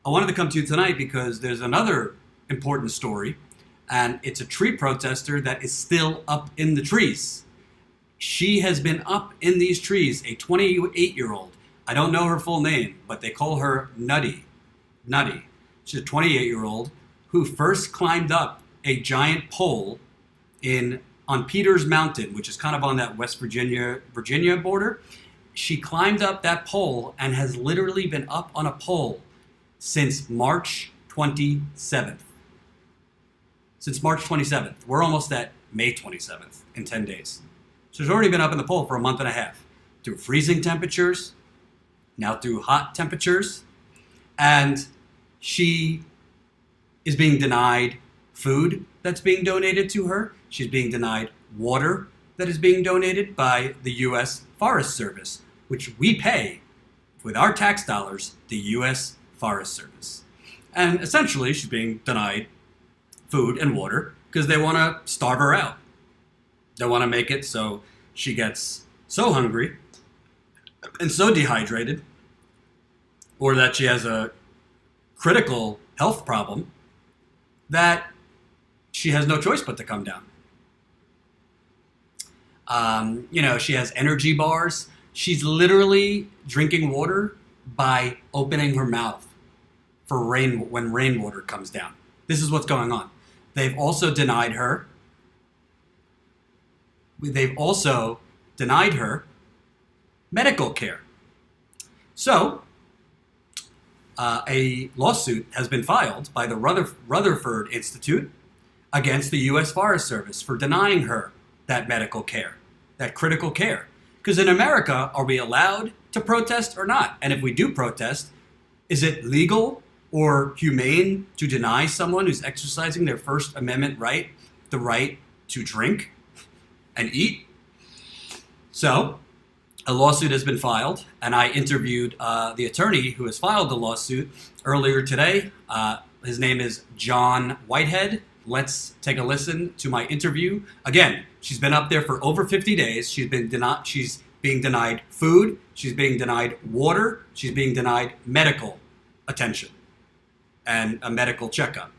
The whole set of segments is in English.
I wanted to come to you tonight because there's another important story, and it's a tree protester that is still up in the trees. She has been up in these trees, a 28-year-old. I don't know her full name, but they call her Nutty. Nutty. She's a 28-year-old who first climbed up a giant pole on Peters Mountain, which is kind of on that West Virginia border. She climbed up that pole and has literally been up on a pole since March 27th. Since March 27th. We're almost at May 27th in 10 days. So she's already been up in the pole for a month and a half, through freezing temperatures, now through hot temperatures, and she is being denied food that's being donated to her. She's being denied water that is being donated by the U.S. Forest Service, which we pay with our tax dollars, the U.S. Forest Service. And essentially, she's being denied food and water because they want to starve her out. They want to make it so she gets so hungry and so dehydrated, or that she has a critical health problem, that she has no choice but to come down. She has energy bars. She's literally drinking water by opening her mouth for rain when rainwater comes down. This is what's going on. They've also denied her medical care. So, a lawsuit has been filed by the Rutherford Institute against the U.S. Forest Service for denying her that medical care, that critical care. Because in America, are we allowed to protest or not? And if we do protest, is it legal or humane to deny someone who's exercising their First Amendment right, the right to drink and eat? So, a lawsuit has been filed, and I interviewed the attorney who has filed the lawsuit earlier today. His name is John Whitehead. Let's take a listen to my interview. Again, she's been up there for over 50 days. She's being denied food. She's being denied water. She's being denied medical attention and a medical checkup.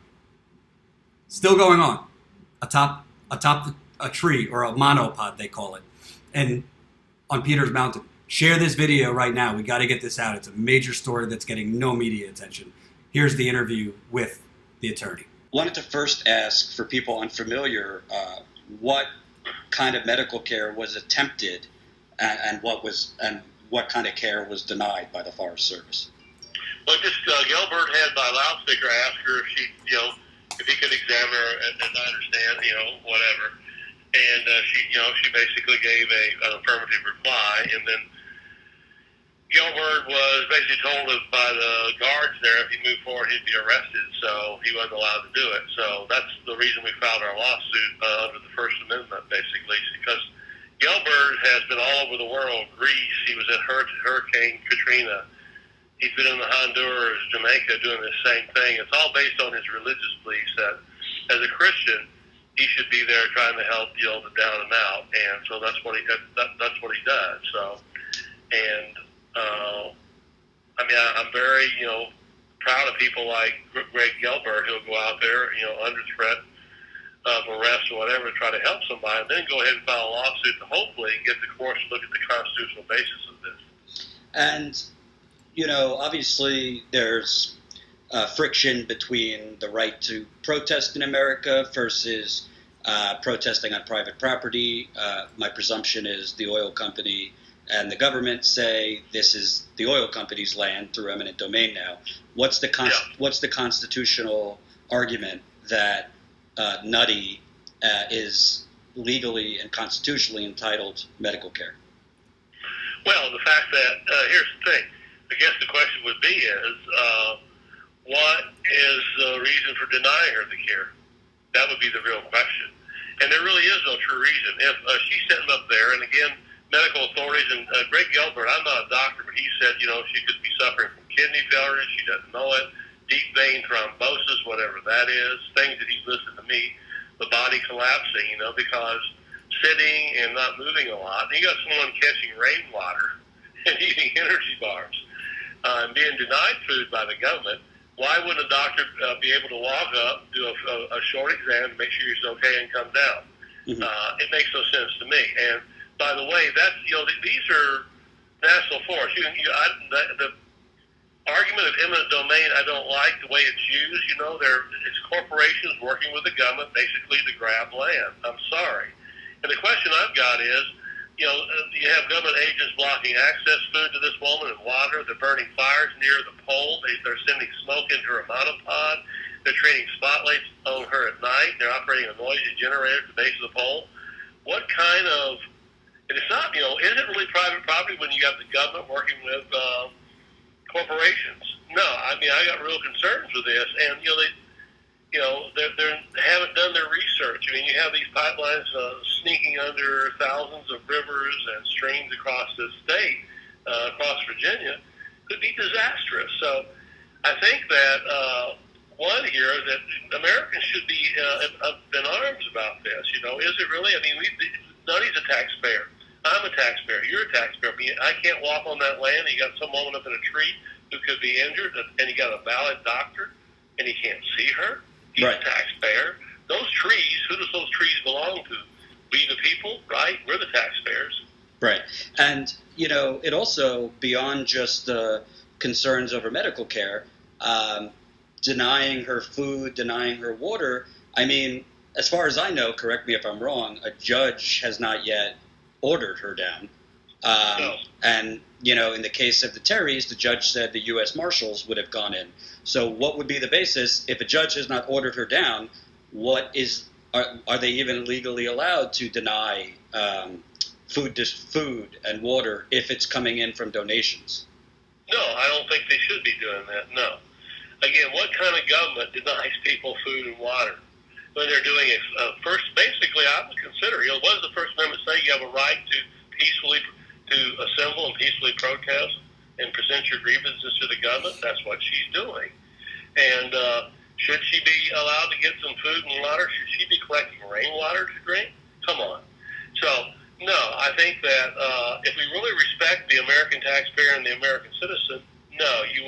Still going on atop a tree, or a monopod they call it, and on Peters Mountain. Share this video right now. We got to get this out. It's a major story that's getting no media attention. Here's the interview with the attorney. Wanted to first ask, for people unfamiliar, what kind of medical care was attempted, and what kind of care was denied by the Forest Service? Well, just Gilbert had by loudspeaker asked her if she, if he could examine her, and I understand, whatever. And she basically gave an affirmative reply, and then Gilbert was basically told by the guards there if he moved forward he'd be arrested, so he wasn't allowed to do it. So that's the reason we filed our lawsuit under the First Amendment, basically, because Gilbert has been all over the world. Greece, he was at Hurricane Katrina. He's been in Honduras, Jamaica, doing the same thing. It's all based on his religious beliefs that, as a Christian, he should be there trying to help, the down and out, and so that's what he does. So, and I'm very, proud of people like Greg Gilbert who'll go out there, under threat of arrest or whatever, to try to help somebody, and then go ahead and file a lawsuit to hopefully get the courts to look at the constitutional basis of this. And, obviously there's friction between the right to protest in America versus protesting on private property. My presumption is the oil company and the government say this is the oil company's land through eminent domain now. What's the constitutional argument that Nutty is legally and constitutionally entitled to medical care? Well, the fact that, here's the thing, I guess the question would be what is the reason for denying her the care? That would be the real question. And there really is no true reason. If she's sitting up there, and again, medical authorities, and Greg Gilbert, I'm not a doctor, but he said, she could be suffering from kidney failure, she doesn't know it, deep vein thrombosis, whatever that is, things that he's listed to me, the body collapsing, because sitting and not moving a lot. And you got someone catching rainwater and eating energy bars, and being denied food by the government. why wouldn't a doctor be able to walk up, do a short exam to make sure you're okay and come down? It makes no sense to me. And by the way, that's these are national forests. The argument of eminent domain, I don't like the way it's used. It's corporations working with the government basically to grab land. I'm sorry. And the question I've got is, you have government agents blocking access food to this woman and water. They're burning fires near the pole. They're sending smoke into her monopod. They're training spotlights on her at night. They're operating a noisy generator at the base of the pole. What kind of, and it's not, is it really private property when you have the government working with corporations? No, I got real concerns with this, and they haven't done their research. You have these pipelines sneaking under thousands of rivers and streams across the state, across Virginia, could be disastrous. So I think that one here that Americans should be up in arms about this. Is it really? Nutty's a taxpayer. I'm a taxpayer. You're a taxpayer. I can't walk on that land. You got some woman up in a tree who could be injured, and you got a valid doctor, and he can't see her. He's a taxpayer. Those trees, who does those trees belong to? We the people, right? We're the taxpayers. Right. And, it also, beyond just the concerns over medical care, denying her food, denying her water, as far as I know, correct me if I'm wrong, a judge has not yet ordered her down. No. And, in the case of the Terrys, the judge said the U.S. Marshals would have gone in. So what would be the basis if a judge has not ordered her down? Are they even legally allowed to deny food and water if it's coming in from donations? No, I don't think they should be doing that. No. Again, what kind of government denies people food and water when they're doing it? First, basically, I would consider, what does the First Amendment say? You have a right to peacefully assemble and peacefully protest and present your grievances to the government. That's what she's doing. And should she be allowed to get some food and water? Should she be collecting rainwater to drink? Come on. So, no, I think that if we really respect the American taxpayer and the American citizen, no, we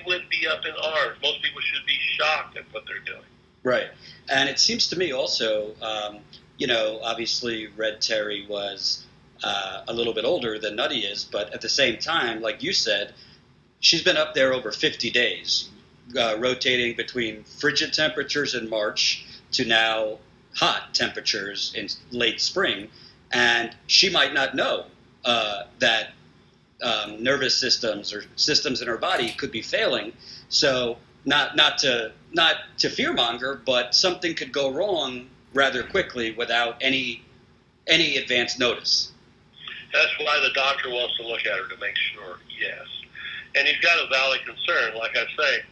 wouldn't be up in arms. Most people should be shocked at what they're doing. Right. And it seems to me also, obviously Red Terry was a little bit older than Nutty is, but at the same time, like you said, she's been up there over 50 days, rotating between frigid temperatures in March to now hot temperatures in late spring, and she might not know that nervous systems or systems in her body could be failing. So not to fearmonger, but something could go wrong rather quickly without any advance notice. That's why the doctor wants to look at her to make sure, yes. And he's got a valid concern. Like I say,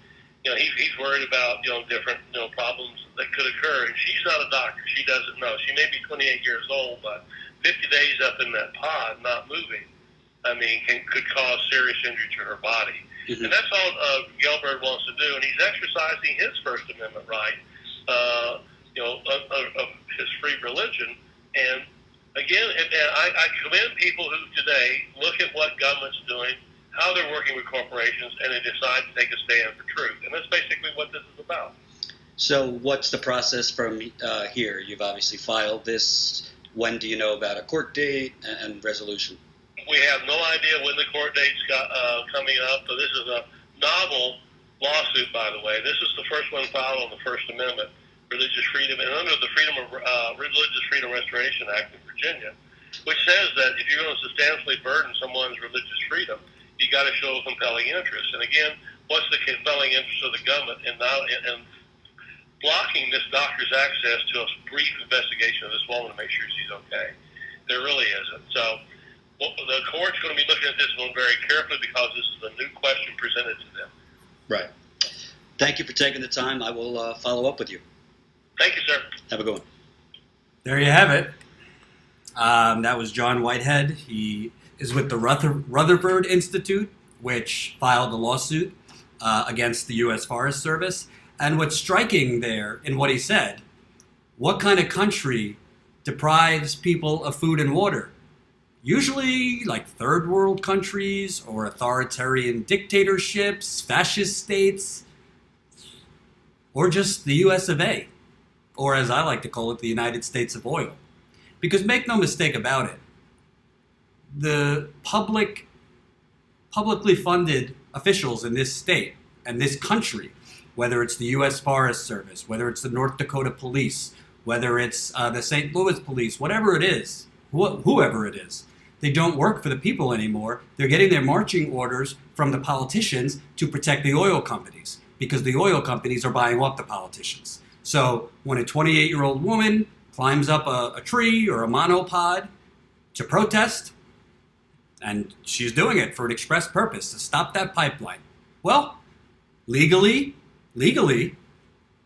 he's worried about, different, problems that could occur. And she's not a doctor. She doesn't know. She may be 28 years old, but 50 days up in that pod, not moving, could cause serious injury to her body. Mm-hmm. And that's all Gelbert wants to do. And he's exercising his First Amendment right, of his free religion. And again, I commend people who today look at what government's doing, how they're working with corporations, and they decide to take a stand for truth. And that's basically what this is about. So what's the process from here? You've obviously filed this. When do you know about a court date and resolution? We have no idea when the court date's coming up. So this is a novel lawsuit, by the way. This is the first one filed on the First Amendment, religious freedom, and under the Religious Freedom Restoration Act in Virginia, which says that if you're going to substantially burden someone's religious freedom, you got to show a compelling interest. And again, what's the compelling interest of the government in blocking this doctor's access to a brief investigation of this woman to make sure she's okay? There really isn't. So the court's going to be looking at this one very carefully because this is a new question presented to them. Right. Thank you for taking the time. I will follow up with you. Thank you, sir. Have a good one. There you have it. That was John Whitehead. He is with the Rutherford Institute, which filed a lawsuit against the U.S. Forest Service. And what's striking there in what he said, what kind of country deprives people of food and water? Usually like third world countries or authoritarian dictatorships, fascist states. or just the US of A, or as I like to call it, the United States of Oil. Because make no mistake about it, the publicly funded officials in this state and this country, whether it's the U.S. Forest Service, whether it's the North Dakota Police, whether it's the St. Louis Police, whatever it is, whoever it is, they don't work for the people anymore. They're getting their marching orders from the politicians to protect the oil companies, because the oil companies are buying off the politicians. So when a 28-year-old woman climbs up a tree or a monopod to protest, and she's doing it for an express purpose, to stop that pipeline, well, legally,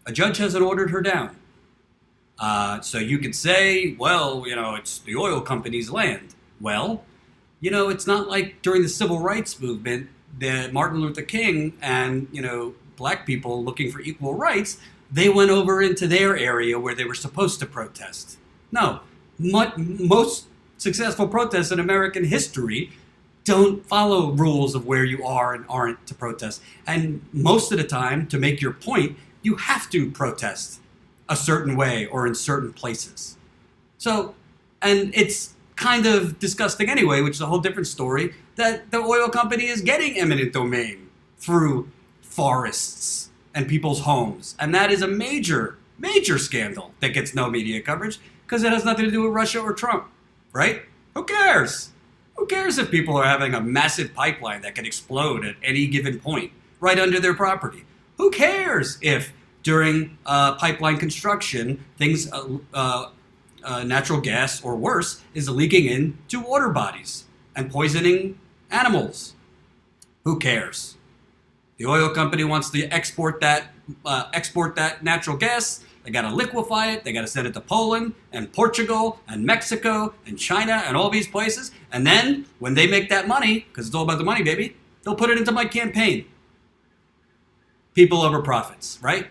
a judge hasn't ordered her down. So you could say, well, it's the oil company's land. Well, it's not like during the civil rights movement that Martin Luther King and, black people looking for equal rights, they went over into their area where they were supposed to protest. No, most successful protests in American history don't follow rules of where you are and aren't to protest. And most of the time, to make your point, you have to protest a certain way or in certain places. So, and it's kind of disgusting anyway, which is a whole different story, that the oil company is getting eminent domain through forests and people's homes. And that is a major, major scandal that gets no media coverage because it has nothing to do with Russia or Trump, right? Who cares? Who cares if people are having a massive pipeline that can explode at any given point right under their property? Who cares if during pipeline construction things, natural gas or worse, is leaking into water bodies and poisoning animals? Who cares? The oil company wants to export that natural gas. They got to liquefy it. They got to send it to Poland and Portugal and Mexico and China and all these places. And then when they make that money, because it's all about the money, baby, they'll put it into my campaign. People over profits, right?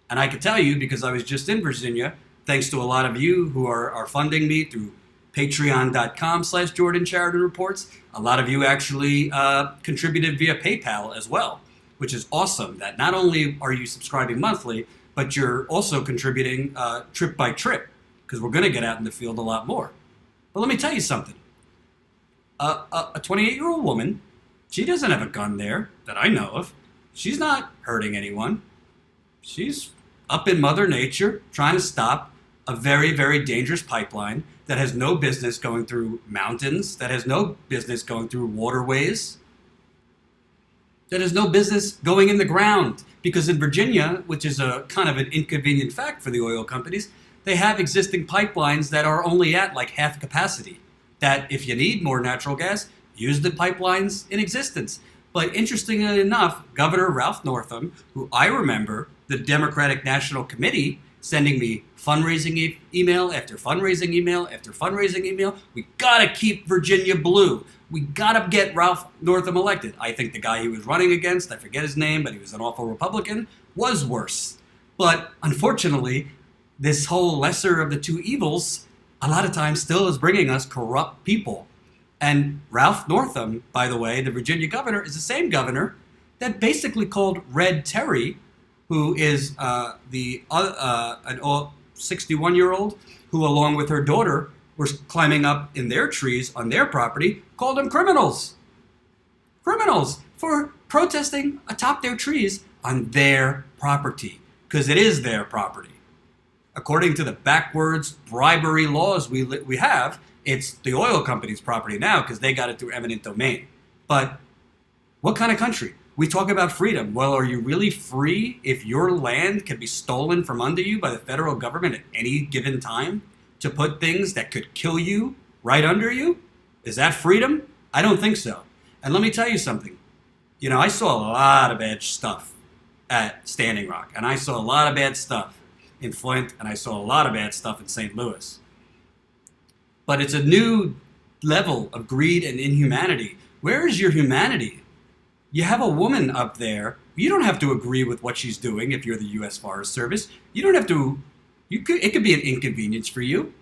And I can tell you, because I was just in Virginia, thanks to a lot of you who are funding me through patreon.com/Jordan Sheridan Reports. A lot of you actually contributed via PayPal as well, which is awesome. That not only are you subscribing monthly, but you're also contributing trip by trip, because we're going to get out in the field a lot more. But let me tell you something. A 28-year-old woman, she doesn't have a gun there that I know of. She's not hurting anyone. She's up in Mother Nature trying to stop a very, very dangerous pipeline that has no business going through mountains, that has no business going through waterways, that has no business going in the ground. Because in Virginia, which is a kind of an inconvenient fact for the oil companies, they have existing pipelines that are only at like half capacity. That if you need more natural gas, use the pipelines in existence. But interestingly enough, Governor Ralph Northam, who I remember the Democratic National Committee sending me fundraising email after fundraising email after fundraising email, we gotta keep Virginia blue. We gotta get Ralph Northam elected. I think the guy he was running against, I forget his name, but he was an awful Republican, was worse. But unfortunately, this whole lesser of the two evils, a lot of times still is bringing us corrupt people. And Ralph Northam, by the way, the Virginia governor, is the same governor that basically called Red Terry, who is an 61-year-old who, along with her daughter, were climbing up in their trees on their property, called them criminals. Criminals for protesting atop their trees on their property, because it is their property. According to the backwards bribery laws we have, it's the oil company's property now because they got it through eminent domain. But what kind of country? We talk about freedom. Well, are you really free if your land can be stolen from under you by the federal government at any given time to put things that could kill you right under you? Is that freedom? I don't think so. And let me tell you something. I saw a lot of bad stuff at Standing Rock, and I saw a lot of bad stuff in Flint, and I saw a lot of bad stuff in St. Louis. But it's a new level of greed and inhumanity. Where is your humanity? You have a woman up there. You don't have to agree with what she's doing if you're the U.S. Forest Service. You don't have to. It could be an inconvenience for you.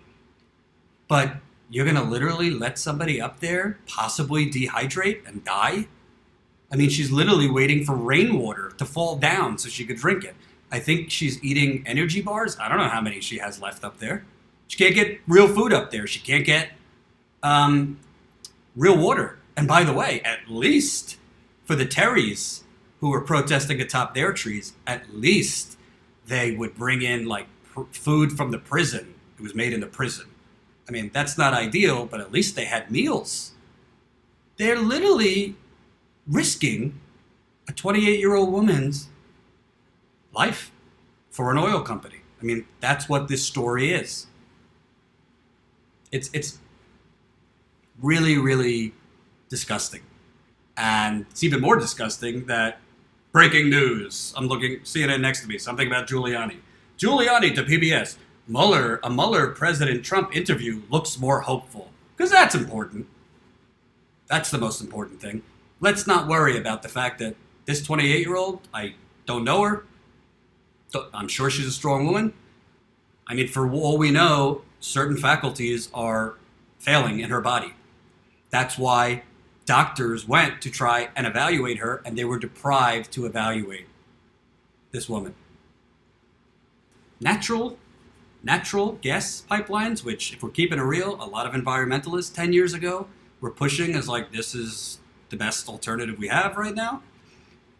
But you're going to literally let somebody up there possibly dehydrate and die? I mean, she's literally waiting for rainwater to fall down so she could drink it. I think she's eating energy bars. I don't know how many she has left up there. She can't get real food up there. She can't get real water. And by the way, at least for the Terrys who were protesting atop their trees, at least they would bring in like food from the prison. It was made in the prison. I mean, that's not ideal, but at least they had meals. They're literally risking a 28-year-old woman's life for an oil company. I mean, that's what this story is. It's really, really disgusting. And it's even more disgusting that breaking news. I'm looking, CNN next to me, something about Giuliani. Giuliani to PBS. A Mueller President Trump interview looks more hopeful. Because that's important. That's the most important thing. Let's not worry about the fact that this 28-year-old, I don't know her. I'm sure she's a strong woman. I mean, for all we know, certain faculties are failing in her body. That's why doctors went to try and evaluate her, and they were deprived to evaluate this woman. Natural gas pipelines, which, if we're keeping it real, a lot of environmentalists 10 years ago were pushing as like, this is the best alternative we have right now.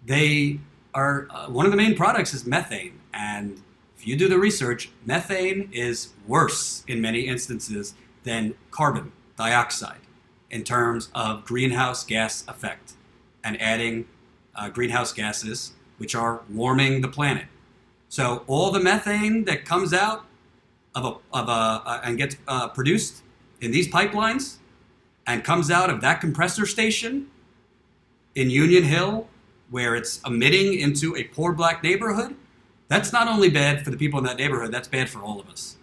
They are, one of the main products is methane. And if you do the research, methane is worse in many instances than carbon dioxide in terms of greenhouse gas effect and adding greenhouse gases, which are warming the planet. So all the methane that comes out and gets produced in these pipelines and comes out of that compressor station in Union Hill, where it's emitting into a poor black neighborhood, that's not only bad for the people in that neighborhood, that's bad for all of us.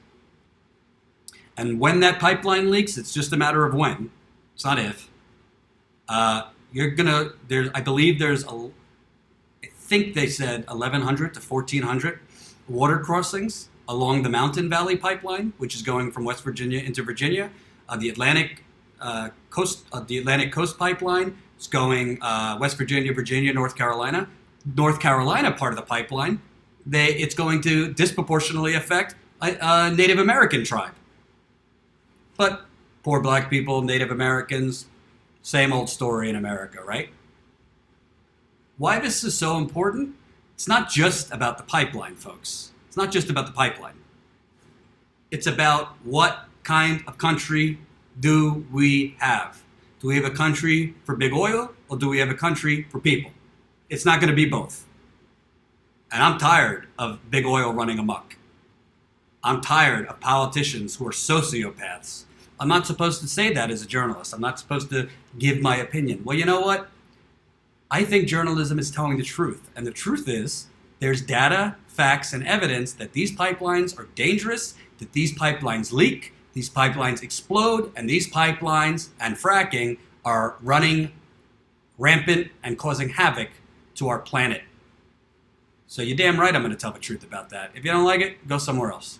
And when that pipeline leaks, it's just a matter of when. It's not if. I believe I think they said 1,100 to 1,400 water crossings along the Mountain Valley Pipeline, which is going from West Virginia into Virginia. The Atlantic Coast Pipeline is going West Virginia, Virginia, North Carolina. North Carolina part of the pipeline, it's going to disproportionately affect a Native American tribe. But poor black people, Native Americans, same old story in America, right? Why this is so important? It's not just about the pipeline, folks. It's not just about the pipeline. It's about what kind of country do we have? Do we have a country for big oil, or do we have a country for people? It's not going to be both. And I'm tired of big oil running amok. I'm tired of politicians who are sociopaths. I'm not supposed to say that as a journalist. I'm not supposed to give my opinion. Well, you know what? I think journalism is telling the truth. And the truth is, there's data, facts, and evidence that these pipelines are dangerous, that these pipelines leak, these pipelines explode, and these pipelines and fracking are running rampant and causing havoc to our planet. So you're damn right I'm going to tell the truth about that. If you don't like it, go somewhere else.